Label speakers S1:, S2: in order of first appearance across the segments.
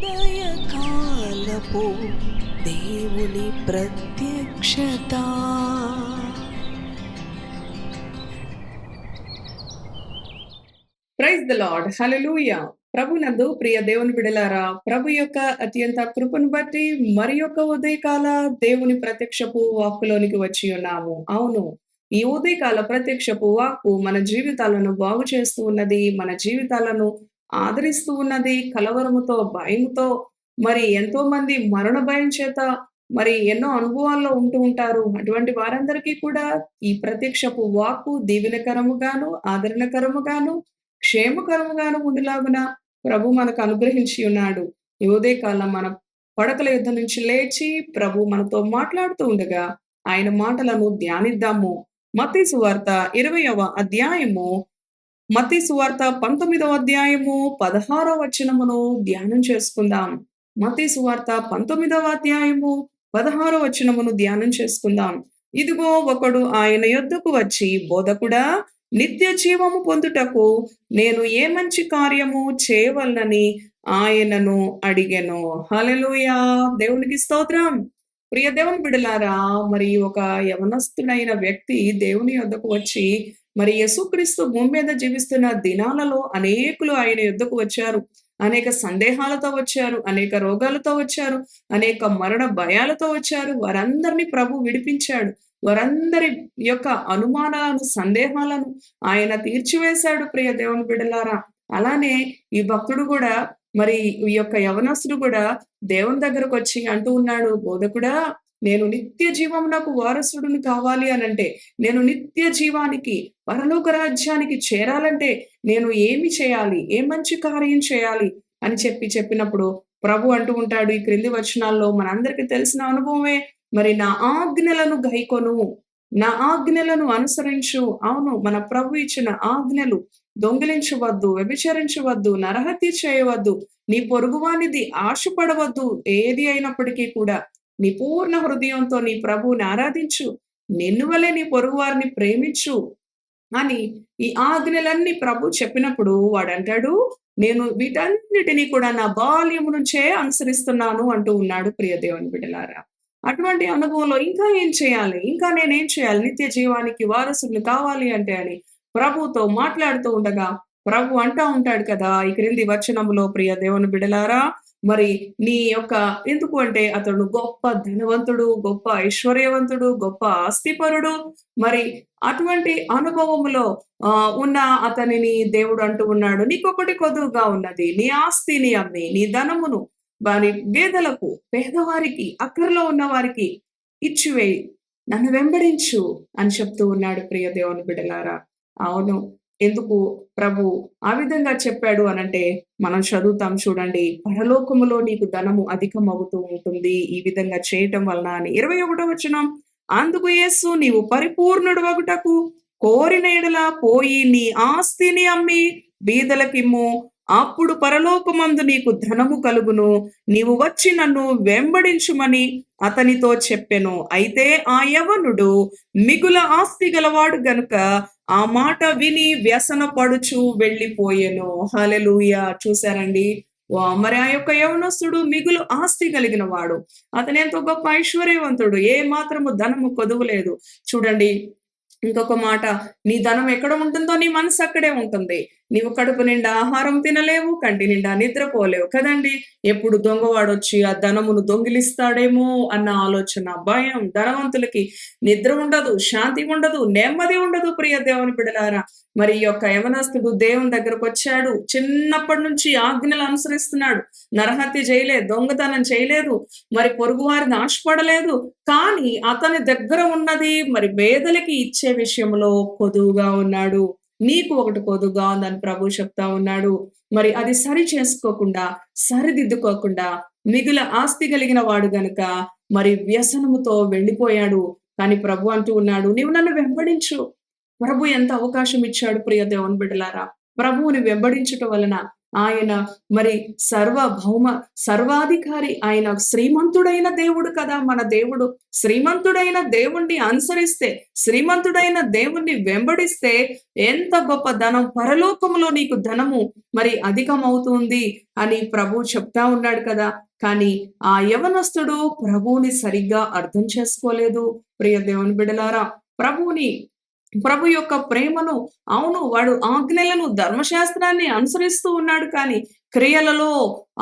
S1: ఉదయకాలపు దేవుని ప్రత్యక్షత.
S2: Praise the lord. హల్లెలూయా. ప్రభునందు ప్రియ దేవుని బిడలారా, ప్రభు యొక్క అత్యంత కృపను బట్టి మరి యొక్క ఉదయకాల దేవుని ప్రత్యక్షపు వాక్కులోనికి వచ్చి ఉన్నాము. అవును, ఈ ఉదయకాల ప్రత్యక్షపు వాక్కు మన జీవితాలను బాగు చేస్తూ ఉన్నది, మన జీవితాలను ఆదరిస్తూ ఉన్నది. కలవరముతో, భయముతో, మరి ఎంతో మంది మరణ భయం చేత మరి ఎన్నో అనుభవాల్లో ఉంటూ ఉంటారు. అటువంటి వారందరికీ కూడా ఈ ప్రత్యక్షపు వాక్కు దీవెనకరముగాను, ఆదరణకరముగాను, క్షేమకరముగాను ఉండులాగున ప్రభు మనకు అనుగ్రహించి ఉన్నాడు. ఈ ఉదయకాలం మన పడకల యుద్ధ నుంచి లేచి ప్రభు మనతో మాట్లాడుతూ ఉండగా ఆయన మాటలను ధ్యానిద్దాము. మత్తయి సువార్త 20వ అధ్యాయము, మత్తయి సువార్త 19వ అధ్యాయము 16వ వచనమును ధ్యానం చేసుకుందాం. మత్తయి సువార్త 19వ అధ్యాయము 16వ వచనమును ధ్యానం చేసుకుందాం. ఇదిగో ఒకడు ఆయన యొద్దకు వచ్చి, బోధకుడా, నిత్య జీవము పొందుటకు నేను ఏ మంచి కార్యము చేయవలనని ఆయనను అడిగెను. హల్లెలూయా. దేవునికి స్తోత్రం. ప్రియ దేవుని బిడలారా, మరి ఒక యవనస్తుడైన వ్యక్తి దేవుని యొద్దకు వచ్చి, మరి యేసుక్రీస్తు భూమి మీద జీవిస్తున్న దినాలలో అనేకులు ఆయన యొద్దకు వచ్చారు. అనేక సందేహాలతో వచ్చారు, అనేక రోగాలతో వచ్చారు, అనేక మరణ భయాలతో వచ్చారు. వారందరినీ ప్రభు విడిపించాడు. వారందరి యొక్క అనుమానాలను, సందేహాలను ఆయన తీర్చివేశాడు. ప్రియ దేవుని బిడ్డలారా, అలానే ఈ భక్తుడు కూడా, మరి ఈ యొక్క యవనస్తుడు కూడా దేవుని దగ్గరకు వచ్చి అంటూ ఉన్నాడు, బోధకుడా, నేను నిత్య జీవమునకు వారసుడుని కావాలి అనంటే, నేను నిత్య జీవానికి, పరలోక రాజ్యానికి చేరాలంటే నేను ఏమి చేయాలి, ఏ మంచి కార్యం చేయాలి అని చెప్పినప్పుడు ప్రభు అంటూ ఉంటాడు ఈ క్రింది వచనాల్లో, మనందరికీ తెలిసిన అనుభవమే, మరి నా ఆజ్ఞలను గైకొను, నా ఆజ్ఞలను అనుసరించు. అవును, మన ప్రభు ఇచ్చిన ఆజ్ఞలు, దొంగిలించవద్దు, వ్యభిచరించవద్దు, నరహత్య చేయవద్దు, నీ పొరుగువానిది ఆశపడవద్దు, ఏది అయినప్పటికీ కూడా నీ పూర్ణ హృదయంతో నీ ప్రభువుని ఆరాధించు, నిన్ను వలె నీ పొరుగు వారిని ప్రేమించు అని ఈ ఆజ్ఞలన్నీ ప్రభు చెప్పినప్పుడు వాడంటాడు, నేను వీటన్నిటినీ కూడా నా బాల్యము నుంచే అనుసరిస్తున్నాను అంటూ ఉన్నాడు. ప్రియ దేవుని బిడ్డలారా, అటువంటి అనుభవంలో ఇంకా ఏం చేయాలి, ఇంకా నేనేం చేయాలి, నిత్య జీవానికి వారసుని కావాలి అంటే అని ప్రభుతో మాట్లాడుతూ ఉండగా ప్రభు అంటా ఉంటాడు కదా ఈ క్రింది వచనములో, ప్రియ దేవుని బిడ్డలారా, మరి నీ యొక్క, ఎందుకు అంటే అతడు గొప్ప ధనవంతుడు, గొప్ప ఐశ్వర్యవంతుడు, గొప్ప ఆస్తిపరుడు. మరి అటువంటి అనుభవములో ఉన్న అతనిని దేవుడు అంటూ ఉన్నాడు, నీకొకటి కొదువుగా ఉన్నది, నీ ఆస్తిని అమ్మి, నీ ధనమును వారి పేదలకు, పేదవారికి, అక్కరలో ఉన్న వారికి ఇచ్చివేయి, నన్ను వెంబడించు అని చెప్తూ ఉన్నాడు. ప్రియ దేవుని బిడ్డలారా, అవును, ఎందుకు ప్రభు ఆ విధంగా చెప్పాడు అనంటే, మనం చదువుతాం చూడండి, పరలోకములో నీకు ధనము అధికమవుతూ ఉంటుంది ఈ విధంగా చేయటం వలన అని. 21వ వచనం, అందుకు యేసు, నీవు పరిపూర్ణుడు వగుటకు కోరిన ఎడల పోయి నీ ఆస్తిని అమ్మి బీదలకిమ్ము, అప్పుడు పరలోకమందు నీకు ధనము కలుగును, నీవు వచ్చి నన్ను వెంబడించుమని అతనితో చెప్పెను. అయితే ఆ యవనుడు మిగుల ఆస్తి గలవాడు గనుక ఆ మాట విని వ్యసన పడుచు వెళ్ళిపోయెను. హల్లెలూయా. చూసారండి, మరి ఆ యొక్క యవనస్తుడు మిగులు ఆస్తి కలిగిన వాడు, అతను ఎంతో గొప్ప ఐశ్వర్యవంతుడు, ఏ మాత్రము ధనము కొదువలేదు. చూడండి ఇంకొక మాట, నీ ధనం ఎక్కడ ఉంటుందో నీ మనసు అక్కడే ఉంటుంది. నీవు కడుపు నిండా ఆహారం తినలేవు, కంటి నిండా నిద్రపోలేవు కదండి. ఎప్పుడు దొంగవాడు వచ్చి ఆ ధనమును దొంగిలిస్తాడేమో అన్న ఆలోచన, భయం. ధనవంతులకి నిద్ర ఉండదు, శాంతి ఉండదు, నెమ్మది ఉండదు. ప్రియ దేవుని బిడ్డలారా, మరి ఈ యొక్క యవనస్తుడు దేవుని దగ్గరకు వచ్చాడు, చిన్నప్పటి నుంచి ఆజ్ఞలు అనుసరిస్తున్నాడు, నరహత్య చేయలేదు, దొంగతనం చేయలేదు, మరి పొరుగు వారిని ఆశపడలేదు. కానీ అతని దగ్గర ఉన్నది మరి పేదలకి ఇచ్చే విషయంలో కొదువుగా ఉన్నాడు. నీకు ఒకటి కొదువుగా ఉందని ప్రభు చెప్తా ఉన్నాడు. మరి అది సరి చేసుకోకుండా, సరిదిద్దుకోకుండా మిగుల ఆస్తి కలిగిన వాడు గనుక మరి వ్యసనముతో వెళ్ళిపోయాడు. కానీ ప్రభు అంటూ ఉన్నాడు, నీవు నన్ను వెంబడించు. ప్రభు ఎంత అవకాశం ఇచ్చాడు. ప్రియ దేవుని బిడ్డలారా, ప్రభువుని వెంబడించటం వలన ఆయన మరి సర్వాధికారి, ఆయన శ్రీమంతుడైన దేవుడు కదా మన దేవుడు. శ్రీమంతుడైన దేవుణ్ణి అనుసరిస్తే, శ్రీమంతుడైన దేవుణ్ణి వెంబడిస్తే ఎంత గొప్ప ధనం, పరలోకములో నీకు ధనము మరి అధికమవుతుంది అని ప్రభువు చెప్తా ఉన్నాడు కదా. కానీ ఆ యవనస్తుడు ప్రభువుని సరిగ్గా అర్థం చేసుకోలేదు. ప్రియ దేవుని బిడ్డలారా, ప్రభు యొక్క ప్రేమను, అవును వాడు ఆజ్ఞలను, ధర్మశాస్త్రాన్ని అనుసరిస్తూ ఉన్నాడు. కానీ క్రియలలో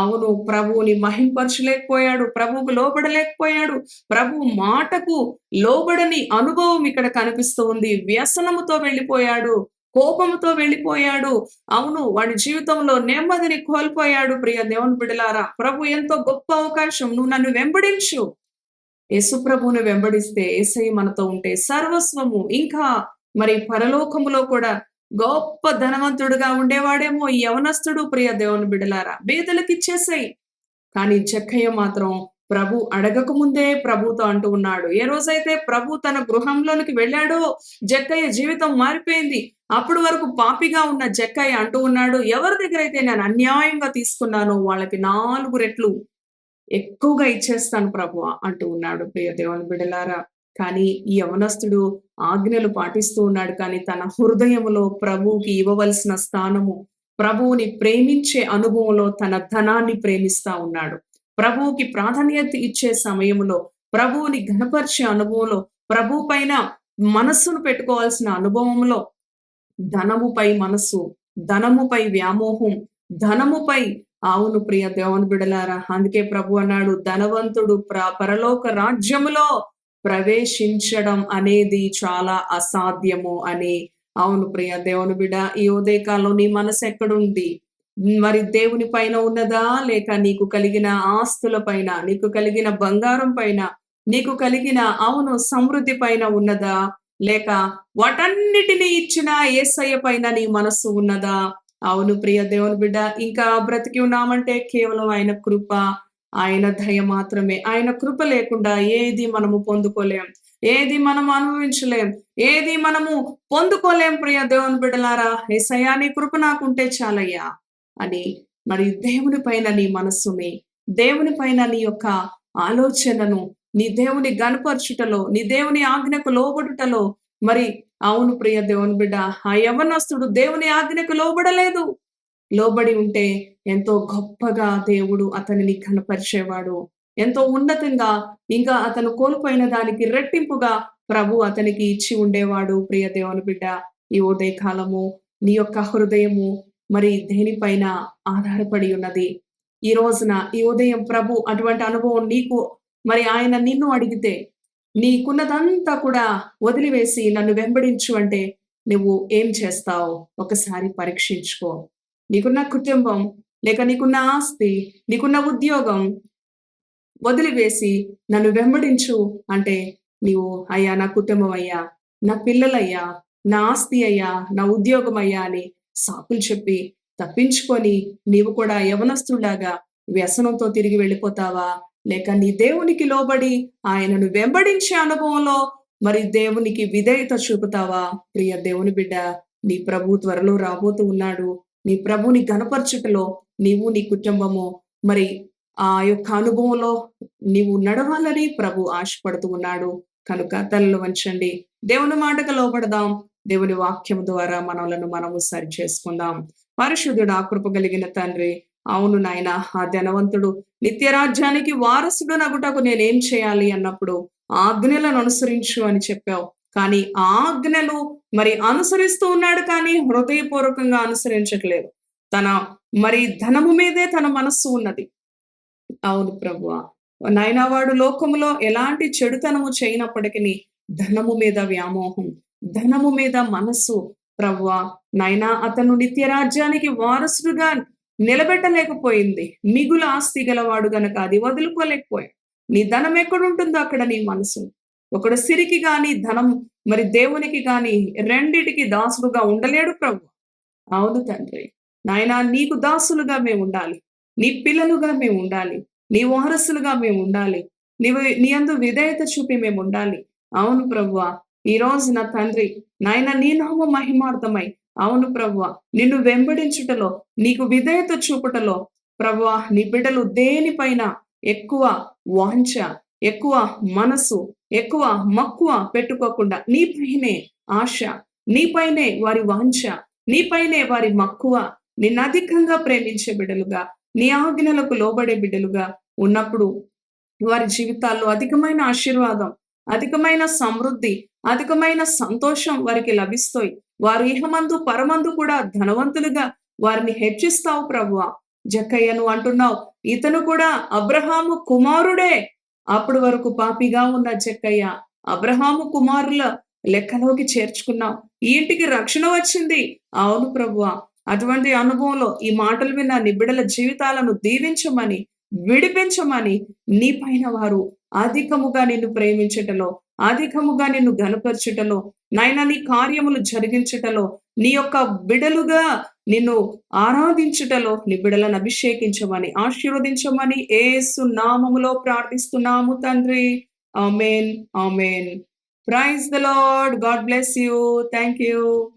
S2: అవును ప్రభువుని మహింపరచలేకపోయాడు, ప్రభువుకు లోబడలేకపోయాడు. ప్రభు మాటకు లోబడని అనుభవం ఇక్కడ కనిపిస్తూ ఉంది. వ్యసనముతో వెళ్ళిపోయాడు, కోపముతో వెళ్ళిపోయాడు. అవును వాడి జీవితంలో నెమ్మదిని కోల్పోయాడు. ప్రియ దేవుని బిడ్డలారా, ప్రభు ఎంతో గొప్ప అవకాశం, నువ్వు నన్ను వెంబడించు. యేసుప్రభువుని వెంబడిస్తే, యేసయ్య మనతో ఉంటే సర్వస్వము, ఇంకా మరి పరలోకములో కూడా గొప్ప ధనవంతుడుగా ఉండేవాడేమో ఈ యవనస్తుడు. ప్రియ దేవుని బిడ్డలారా, బీదలకిచ్చేసేయ్. కానీ జక్కయ్య మాత్రం ప్రభు అడగక ముందే ప్రభుతో అంటూ ఉన్నాడు. ఏ రోజైతే ప్రభు తన గృహంలోనికి వెళ్ళాడో జక్కయ్య జీవితం మారిపోయింది. అప్పుడు వరకు పాపిగా ఉన్న జక్కయ్య అంటూ ఉన్నాడు, ఎవరి దగ్గర అయితే నేను అన్యాయంగా తీసుకున్నానో వాళ్ళకి 4 రెట్లు ఎక్కువగా ఇచ్చేస్తాను ప్రభు అంటూ ఉన్నాడు. ప్రియ దేవుని బిడ్డలారా, కానీ ఈ యవనస్తుడు ఆజ్ఞలు పాటిస్తూ ఉన్నాడు. కానీ తన హృదయములో ప్రభువుకి ఇవ్వవలసిన స్థానము, ప్రభువుని ప్రేమించే అనుభవంలో తన ధనాన్ని ప్రేమిస్తా ఉన్నాడు. ప్రభువుకి ప్రాధాన్యత ఇచ్చే సమయంలో, ప్రభువుని ఘనపరిచే అనుభవంలో, ప్రభు పైన మనస్సును పెట్టుకోవాల్సిన అనుభవంలో ధనముపై మనస్సు, ధనముపై వ్యామోహం, ధనముపై అవును ప్రియ దేవుని బిడలారా, అందుకే ప్రభు అన్నాడు, ధనవంతుడు పరలోక రాజ్యములో ప్రవేశించడం అనేది చాలా అసాధ్యము అని. అవును ప్రియ దేవుని బిడ్డ, ఈ ఉదయకాలంలో నీ మనసు ఎక్కడుంది? మరి దేవుని పైన ఉన్నదా, లేక నీకు కలిగిన ఆస్తుల పైన, నీకు కలిగిన బంగారం పైన, నీకు కలిగిన అవును సమృద్ధి పైన ఉన్నదా, లేక వాటన్నిటిని ఇచ్చిన యేసయ్య పైన నీ మనస్సు ఉన్నదా? అవును ప్రియ దేవుని బిడ్డ, ఇంకా బ్రతికి ఉన్నామంటే కేవలం ఆయన కృప, ఆయన దయ మాత్రమే. ఆయన కృప లేకుండా ఏది మనము పొందుకోలేం, ఏది మనం అనుభవించలేం, ఏది మనము పొందుకోలేం. ప్రియ దేవుని బిడ్డలారా, యేసయ్యా నీ కృప నాకుంటే చాలయ్యా అని మరి దేవుని పైన నీ మనస్సుని, దేవుని పైన నీ యొక్క ఆలోచనను, నీ దేవుని గనపరచుటలో, నీ దేవుని ఆజ్ఞకు లోబడుటలో మరి అవును ప్రియ దేవుని బిడ్డ, ఆ యవనస్తుడు దేవుని ఆజ్ఞకు లోబడలేదు. లోబడి ఉంటే ఎంతో గొప్పగా దేవుడు అతనిని కనపరిచేవాడు. ఎంతో ఉన్నతంగా, ఇంకా అతను కోల్పోయిన దానికి రెట్టింపుగా ప్రభు అతనికి ఇచ్చి ఉండేవాడు. ప్రియ దేవుని బిడ్డ, ఈ ఉదయ కాలము నీ యొక్క హృదయము మరి దేనిపైన ఆధారపడి ఉన్నది? ఈ రోజున, ఈ ఉదయం ప్రభు అటువంటి అనుభవం నీకు మరి ఆయన నిన్ను అడిగితే, నీకున్నదంతా కూడా వదిలివేసి నన్ను వెంబడించు అంటే నువ్వు ఏం చేస్తావు? ఒకసారి పరీక్షించుకో. నీకున్న కుటుంబం, లేక నీకున్న ఆస్తి, నీకున్న ఉద్యోగం వదిలివేసి నన్ను వెంబడించు అంటే నీవు, అయ్యా నా కుటుంబం అయ్యా, నా పిల్లలయ్యా, నా ఆస్తి అయ్యా, నా ఉద్యోగం అయ్యా అని సాకులు చెప్పి తప్పించుకొని నీవు కూడా యవనస్తులాగా వ్యసనంతో తిరిగి వెళ్ళిపోతావా? లేక నీ దేవునికి లోబడి ఆయనను వెంబడించే అనుభవంలో మరి దేవునికి విధేయత చూపుతావా? ప్రియ దేవుని బిడ్డ, నీ ప్రభు త్వరలో రాబోతూ ఉన్నాడు. నీ ప్రభుని గణపరచుటలో నీవు, నీ కుటుంబము మరి ఆ యొక్క అనుభవంలో నీవు నడవాలని ప్రభు ఆశపడుతూ ఉన్నాడు. కనుక తలలు వంచండి, దేవుని మాటకు లోబడదాం. దేవుని వాక్యం ద్వారా మనలను మనము సరి చేసుకుందాం. పరిశుద్ధుడా, కృప కలిగిన తండ్రి, అవును నాయన, ఆ ధనవంతుడు నిత్య రాజ్యానికి వారసుడు నగుటకు నేనేం చేయాలి అన్నప్పుడు ఆజ్ఞలను అనుసరించు అని చెప్పావు. కానీ ఆ ఆజ్ఞలు మరి అనుసరిస్తూ ఉన్నాడు, కానీ హృదయపూర్వకంగా అనుసరించట్లేదు. తన మరి ధనము మీదే తన మనస్సు ఉన్నది. అవును ప్రభువా, నాయనా వాడు లోకములో ఎలాంటి చెడుతనము చేయనప్పటికీ ధనము మీద వ్యామోహం, ధనము మీద మనస్సు ప్రభువా, నాయనా అతను నిత్య రాజ్యానికి వారసుడుగా నిలబెట్టలేకపోయింది. మిగుల ఆస్తి గలవాడు గనక అది వదులుకోలేకపోయాడు. నీ ధనం ఎక్కడుంటుందో అక్కడ నీ మనసు. ఒకడు సిరికి గాని ధనం మరి దేవునికి గాని రెండిటికి దాసుడుగా ఉండలేడు ప్రభు. అవును తండ్రి, నాయనా నీకు దాసులుగా మేము ఉండాలి, నీ పిల్లలుగా మేము ఉండాలి, నీ వారసులుగా మేము ఉండాలి, నీ యందు విధేయత చూపి మేము ఉండాలి. అవును ప్రభువా, ఈ రోజు నా తండ్రి నాయన నీ నామ మహిమార్థమై అవును ప్రభువా. నిన్ను వెంబడించుటలో, నీకు విధేయత చూపుటలో ప్రభువా, నీ బిడ్డలు దేనిపైన ఎక్కువ వాంఛ, ఎక్కువ మనసు, ఎక్కువ మక్కువ పెట్టుకోకుండా నీపైనే ఆశ, నీపైనే వారి వాంఛ, నీపైనే వారి మక్కువ, నిన్నధికంగా ప్రేమించే బిడ్డలుగా, నీ ఆజ్ఞలకు లోబడే బిడ్డలుగా ఉన్నప్పుడు వారి జీవితాల్లో అధికమైన ఆశీర్వాదం, అధికమైన సమృద్ధి, అధికమైన సంతోషం వారికి లభిస్తాయి. వారు ఇహమందు, పరమందు కూడా ధనవంతులుగా వారిని హెచ్చిస్తావు ప్రభువా. జక్కయ్యను అంటున్నావు, ఇతను కూడా అబ్రహాము కుమారుడే. అప్పటి వరకు పాపిగా ఉన్న జక్కయ్య అబ్రహాము కుమారుల లెక్కలోకి చేర్చుకున్నావు. ఈ ఇంటికి రక్షణ వచ్చింది. అవును ప్రభువా. అటువంటి అనుభవంలో ఈ మాటలు విన్న నీ బిడ్డల జీవితాలను దీవించమని, విడిపించమని, నీ పైన వారు అధికముగా నిన్ను ప్రేమించుటలో, అధికముగా నిన్ను ఘనపరచుటలో, నాయనా నీ కార్యములు జరిగించుటలో, నీ యొక్క బిడలుగా నిన్ను ఆరాధించుటలో నీ బిడలను అభిషేకించమని, ఆశీర్వదించమని యేసు నామములో ప్రార్థిస్తున్నాము తండ్రి. ఆమేన్. ఆమేన్. Praise the lord. God bless you. Thank you.